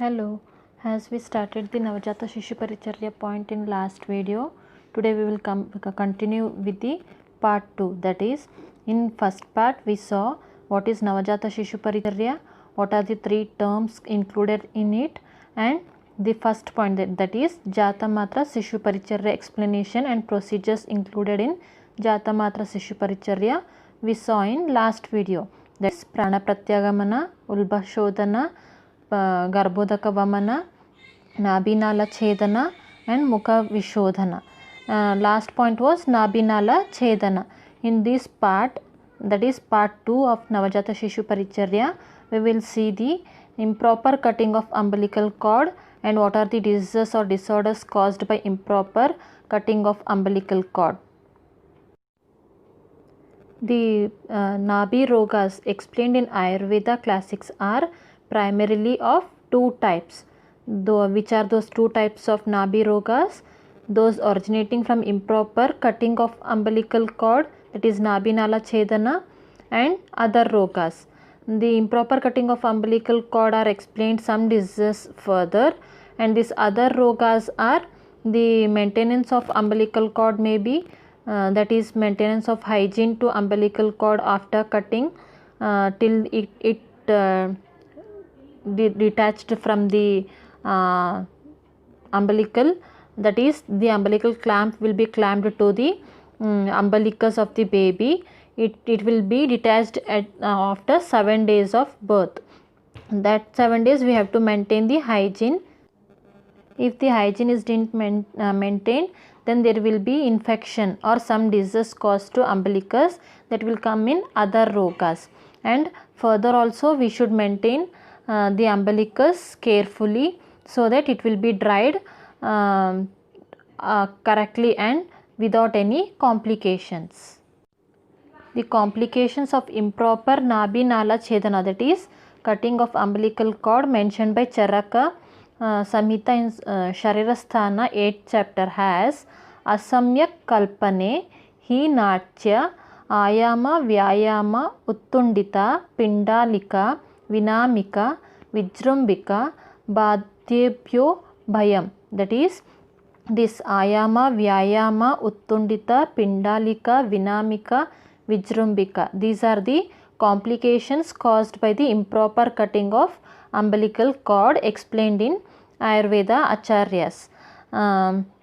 Hello, as we started the Navajata Shishu Paricharya point in last video, today we will continue with the part 2. That is, in first part we saw what is Navajata Shishu Paricharya, what are the three terms included in it, and the first point that is Jata Matra Shishu Paricharya explanation and procedures included in Jata Matra Shishu Paricharya we saw in last video. That is Prana Pratyagamana, Ulbha Shodhana, Garbhodaka वमन नाभिनाल छेदना and mukha vishodhana. Last point was nabhinala chedana. In this part, that is part 2 of Navajata Shishu Paricharya, we will see the improper cutting of umbilical cord and what are the diseases or disorders caused by improper cutting of umbilical cord. The Nabhi Rogas explained in Ayurveda classics are primarily of two types. Which are those two types of Nabhi Rogas? Those originating from improper cutting of umbilical cord, that is Nabhinala Chedana, and other Rogas. The improper cutting of umbilical cord are explained some diseases further, and these other Rogas are the maintenance of umbilical cord may be, that is maintenance of hygiene to umbilical cord after cutting till it detached from the umbilical, that is the umbilical clamp will be clamped to the umbilicus of the baby. It will be detached at after 7 days of birth. That 7 days we have to maintain the hygiene. If the hygiene is didn't maintained, then there will be infection or some disease caused to umbilicus that will come in other rogas. And further also we should maintain the umbilicus carefully so that it will be dried correctly and without any complications. The complications of improper Nabhinala Chedana, that is cutting of umbilical cord, mentioned by Charaka Samhita in Sharirasthana 8th chapter has Asamyak Kalpane Hi Natya Ayama Vyayama Uttundita Pindalika Vinamika Vijrumbika Badhyebhyo Bhayam, that is this Ayama Vyayama Uttundita Pindalika Vinamika Vijrumbika, these are the complications caused by the improper cutting of umbilical cord explained in Ayurveda Acharyas.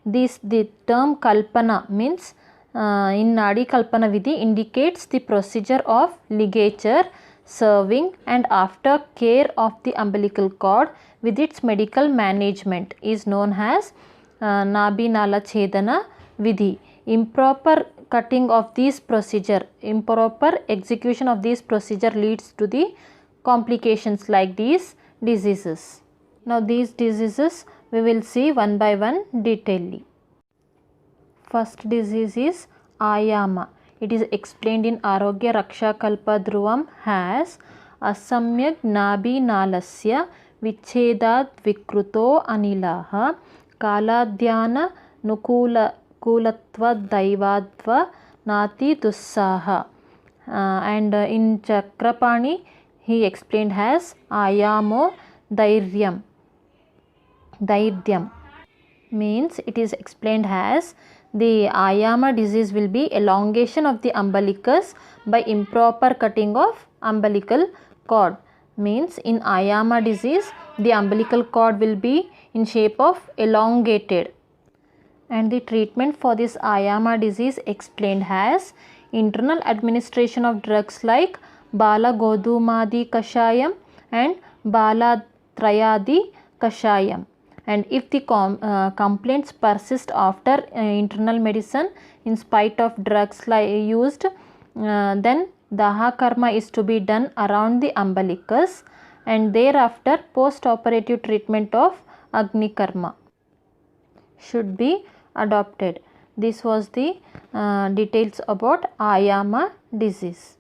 The term Kalpana means in Nadi Kalpana Vidhi indicates the procedure of ligature, serving and after care of the umbilical cord with its medical management is known as Nabhinala Chedana Vidhi. Improper cutting of this procedure, improper execution of this procedure leads to the complications like these diseases. Now these diseases we will see one by one detailedly. First disease is Ayama. It is explained in Arogya Raksha Kalpa Dhruvam as Asamyak Nabhinalasya Vichedad Vikruto Anilaha Kaladhyana Nukulatva Daivadva Nati Dussaha. And in Chakrapani he explained as Ayamo Dairyam. Dairyam means it is explained as the Ayama disease will be elongation of the umbilicus by improper cutting of umbilical cord. Means in Ayama disease the umbilical cord will be in shape of elongated. And the treatment for this Ayama disease explained as internal administration of drugs like Bala Godumadi Kashayam and Bala Trayadi Kashayam. And if the complaints persist after internal medicine in spite of drugs used, then Daha Karma is to be done around the umbilicus and thereafter post-operative treatment of Agni Karma should be adopted. This was the details about Ayama disease.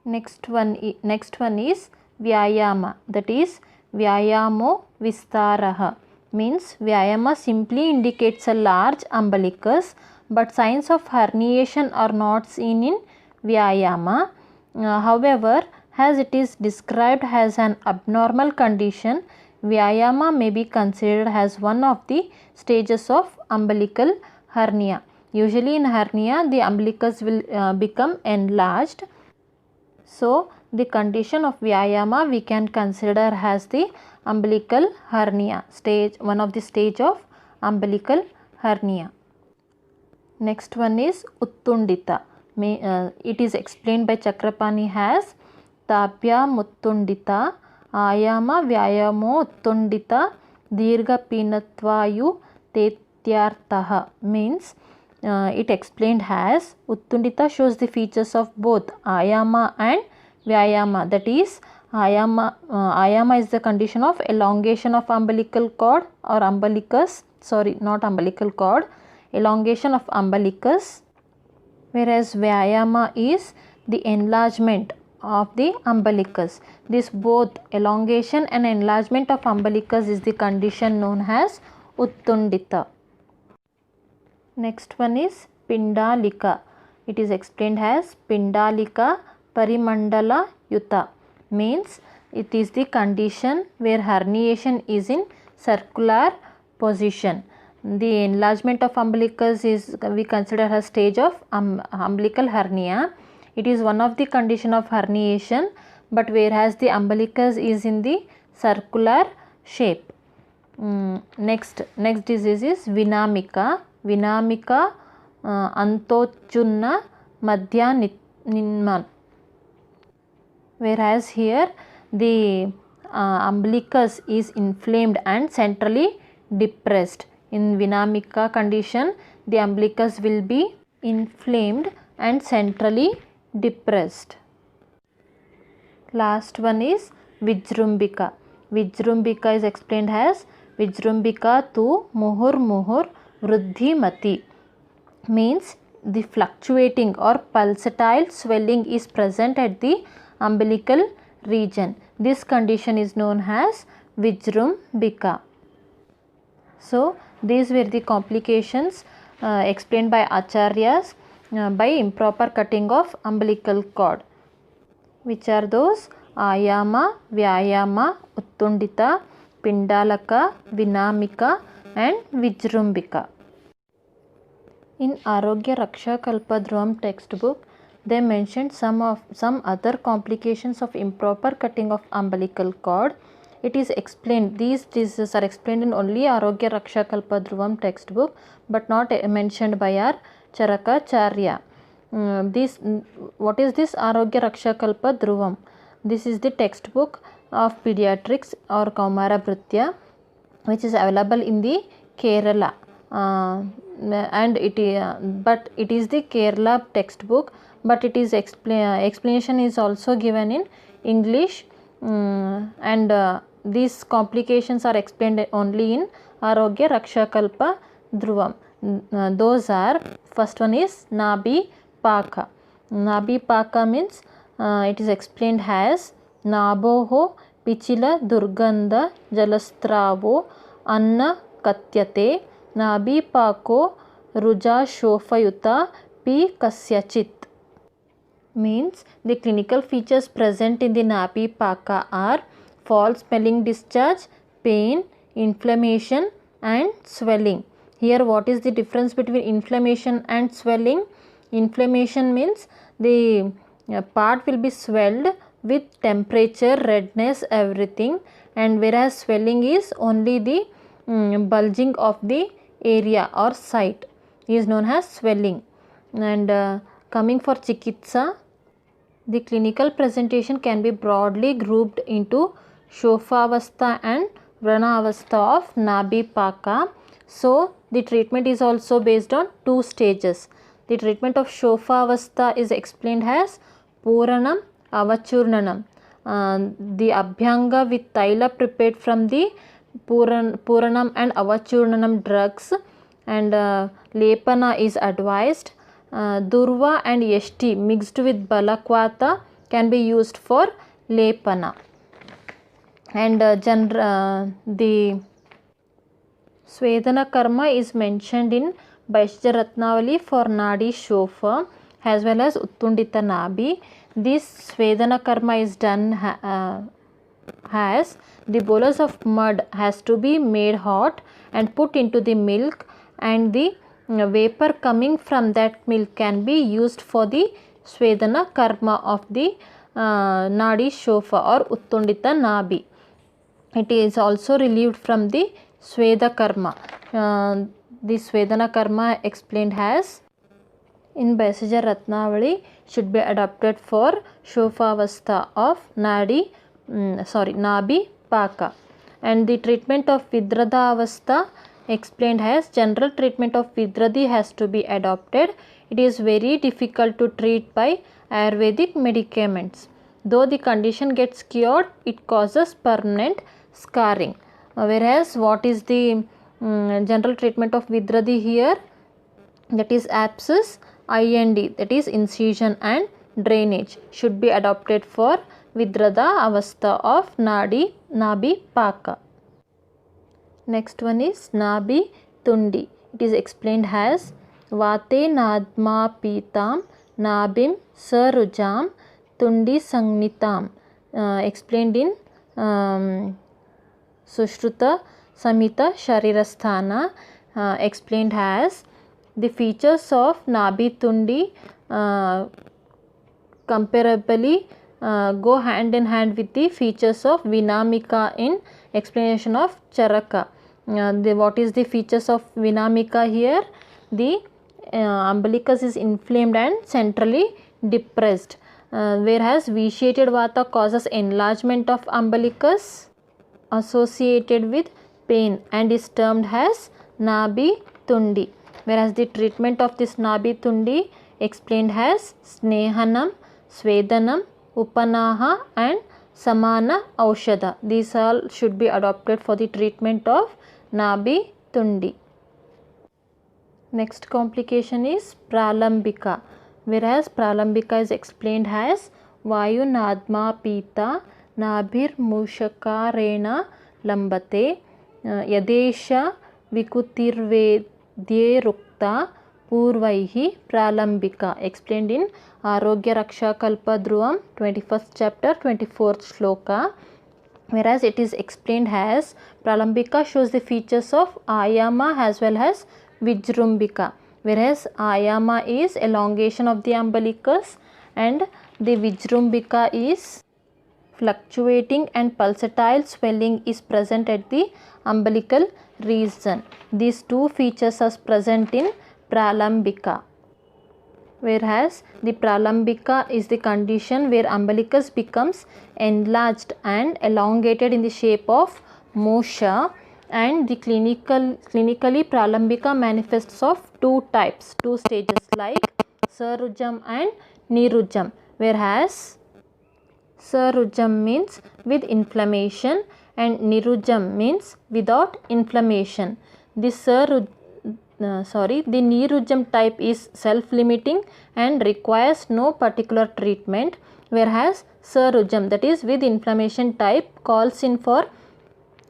Next one is Vyayama, that is Vyayamo Vistaraha. Means Vyayama simply indicates a large umbilicus, but signs of herniation are not seen in Vyayama. However, as it is described as an abnormal condition, Vyayama may be considered as one of the stages of umbilical hernia. Usually in hernia, the umbilicus will become enlarged. So, the condition of Vyayama we can consider as the umbilical hernia stage, one of the stage of umbilical hernia. Next one is Uttundita. It is explained by Chakrapani as Tabhyam Uttundita Ayama Vyayamo Uttundita Dirgha Pinatvayu Tetyartaha. Means it explained as Uttundita shows the features of both Ayama and Vyayama. That is, Ayama is the condition of elongation of umbilical cord or umbilicus, sorry, not umbilical cord, elongation of umbilicus, whereas Vyayama is the enlargement of the umbilicus. This both elongation and enlargement of umbilicus is the condition known as Uttundita. Next one is Pindalika. It is explained as Pindalika Parimandala Yuta. Means it is the condition where herniation is in circular position. The enlargement of umbilicus is we consider a stage of umbilical hernia. It is one of the condition of herniation, but whereas the umbilicus is in the circular shape. Next disease is Vinamika. Vinamika Antochunna Madhya Ninman. Whereas here the umbilicus is inflamed and centrally depressed. In Vinamika condition, the umbilicus will be inflamed and centrally depressed. Last one is Vijrumbika. Vijrumbika is explained as Vijrumbika tu muhur muhur vruddhimati. Means the fluctuating or pulsatile swelling is present at the umbilical region. This condition is known as Vijrumbika. So, these were the complications explained by Acharyas by improper cutting of umbilical cord. Which are those? Ayama, Vyayama, Uttundita, Pindalaka, Vinamika and Vijrumbika. In Arogya Raksha Kalpadhruvam textbook, they mentioned some other complications of improper cutting of umbilical cord. It is explained, these diseases are explained in only Arogya Raksha Kalpadhruvam textbook, but not mentioned by our Charakacharya. What is this Arogya Raksha Kalpadhruvam? This is the textbook of pediatrics or Kaumara Bhritya, which is available in the Kerala. And but it is the Kerala textbook, but it is explanation is also given in English, and these complications are explained only in Arogya Raksha Kalpa Dhruvam. Those are, first one is Nabi Paka. Nabi Paka means it is explained as Naboho Pichila Durganda Jalastravo Anna Katyate Nabi Pako Ruja Shofayuta P Kasyachit. Means the clinical features present in the Nabi Paka are foul smelling discharge, pain, inflammation and swelling. Here what is the difference between inflammation and swelling? Inflammation means the part will be swelled with temperature, redness, everything, and whereas swelling is only the bulging of the area or site is known as swelling. And coming for Chikitsa, the clinical presentation can be broadly grouped into Shofavastha and Vranavastha of Nabi Paka. So, the treatment is also based on two stages. The treatment of Shofavastha is explained as Puranam Avachurnanam. The Abhyanga with Taila prepared from the Puranam and Avachurnanam drugs, and Lepana is advised. Durva and Yashti mixed with Balakwata can be used for Lepana. And the Svedana Karma is mentioned in Vaishya Ratnavali for Nadi Shofa as well as Uttundita Nabi. This Svedana Karma is done has the bolus of mud has to be made hot and put into the milk, and the vapor coming from that milk can be used for the Svedana karma of the Nadi Shofa or Uttundita Nabi. It is also relieved from the Sweda karma. The Svedana karma explained as in Bhaishaja Ratnavali should be adopted for Shofavastha of Nabi Paka. And the treatment of Vidrada Avastha explained as general treatment of Vidradi has to be adopted. It is very difficult to treat by Ayurvedic medicaments. Though the condition gets cured, it causes permanent scarring. Whereas what is the general treatment of Vidradi here? That is abscess, IND, that is incision and drainage should be adopted for Vidrada Avastha of Nabi Paka. Next one is Nabi Tundi. It is explained as Vate Nadma Pitam Nabim Sarujam Tundi Sangnitam. Explained in Sushruta Samhita Sharirasthana. Explained as the features of Nabi Tundi comparably go hand in hand with the features of Vinamika in explanation of Charaka. What is the features of Vinamika here? The umbilicus is inflamed and centrally depressed, whereas vitiated vata causes enlargement of umbilicus associated with pain and is termed as Nabi Tundi. Whereas the treatment of this Nabi Tundi explained as Snehanam, Svedanam, Upanaha and Samana Aushadha. These all should be adopted for the treatment of Nabi Tundi. Next complication is Pralambika. Whereas Pralambika is explained as Vayu Nadma Pita Nabhir Mushakarena Lambate Yadesha Vikutirvedye Purvaihi Pralambika. Explained in Arogya Raksha Kalpa Dhruvam 21st chapter 24th shloka. Whereas it is explained as Pralambika shows the features of Ayama as well as Vijrumbika. Whereas Ayama is elongation of the umbilicus and the Vijrumbika is fluctuating and pulsatile swelling is present at the umbilical region. These two features are present in Pralambika. Whereas the Pralambika is the condition where umbilicus becomes enlarged and elongated in the shape of Mosha, and the clinically Pralambika manifests of two types, two stages like Sarujam and Nirujam. Whereas Sarujam means with inflammation and Nirujam means without inflammation. The Nirujam type is self-limiting and requires no particular treatment, whereas Sarujam, that is with inflammation type, calls in for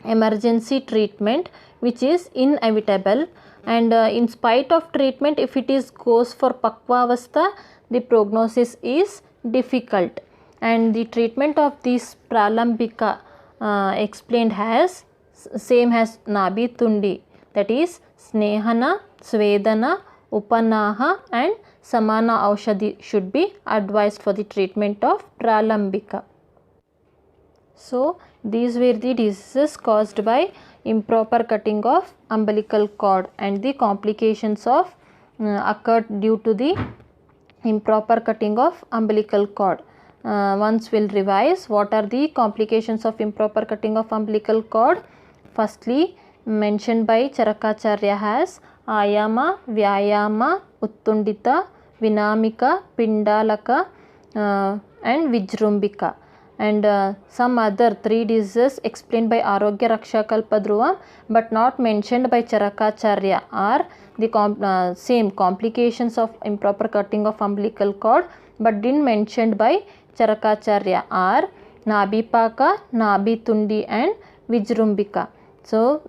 emergency treatment which is inevitable, and in spite of treatment, if it is goes for Pakvavastha, the prognosis is difficult. And the treatment of this Pralambika explained as same as Nabi Tundi, that is Snehana, Svedana, Upanaha and Samana Aushadhi should be advised for the treatment of Pralambika. So these were the diseases caused by improper cutting of umbilical cord, and the complications of occurred due to the improper cutting of umbilical cord. Once we'll revise what are the complications of improper cutting of umbilical cord. Firstly, mentioned by Charakacharya as Ayama, Vyayama, Uttundita, Vinamika, Pindalaka and Vijrumbika. And some other three diseases explained by Arogya Raksha Kalpadhruva but not mentioned by Charakacharya are the same complications of improper cutting of umbilical cord but didn't mentioned by Charakacharya are Nabipaka, Nabitundi and Vijrumbika. So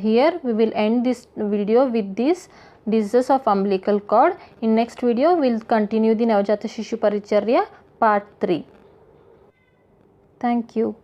here we will end this video with these diseases of umbilical cord. In next video we will continue the Navjata Shishu Paricharya part 3. Thank you.